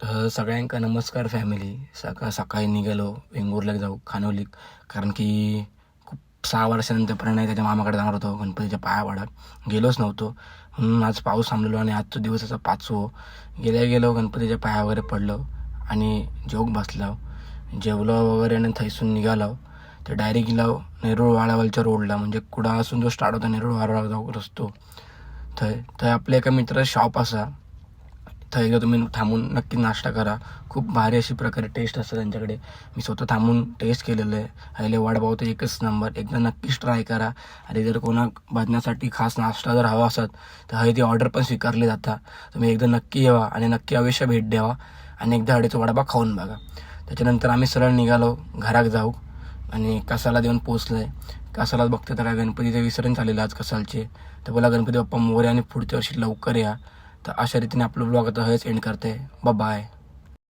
तर सगळ्यांका नमस्कार फॅमिली. सकाळी निघालो वेंगुर्ल्याला जाऊ खानोलीक, कारण की खूप 6 वर्षानंतर प्रणय त्याच्या मामाकडे जाणार होतो गणपतीच्या पाया पडत. गेलोच नव्हतो म्हणून आज पाऊस थांबलेलो आणि आजचा दिवस असा पाचवो. गेलो गणपतीच्या पाया वगैरे पडलो आणि जेवूक बसलो, जेवलो वगैरे आणि थैसून निघालो. तर डायरेक्ट गेलो नेरूळ वाळावलच्या रोडला, म्हणजे कुडा असून जो स्टार्ट होता नेरूळ वाळावळ जाऊ रस्तो. थंय थंय आपल्या एका मित्राचा शॉप असा. थंय एकदा तुम्ही थांबून नक्की नाश्ता करा. खूप भारी अशी प्रकारे टेस्ट असतं त्यांच्याकडे. मी स्वतः थांबून टेस्ट केलेलं आहे. हायले वडापाव तर एकच नंबर, एकदा नक्कीच ट्राय करा. आणि जर कोणाक बदण्यासाठी खास नाश्ता जर हवा असत तर हय ती ऑर्डर पण स्वीकारली जाता. तुम्ही एकदा नक्की यावा आणि नक्की अवश्य भेट द्यावा आणि एकदा हडीचा वडापाव खाऊन बघा. त्याच्यानंतर आम्ही सरळ निघालो घराक जाऊ आणि कसाला देऊन पोचलो आहे. कसाला बघते तर काय गणपतीचे विसर्जन चाललेलं आज कसालचे. तर बोला गणपती बाप्पा मोरया आणि पुढच्या वर्षी लवकर या. तर अशा रीतीने आपलं ब्लॉग आता हेच एंड करते. बाय.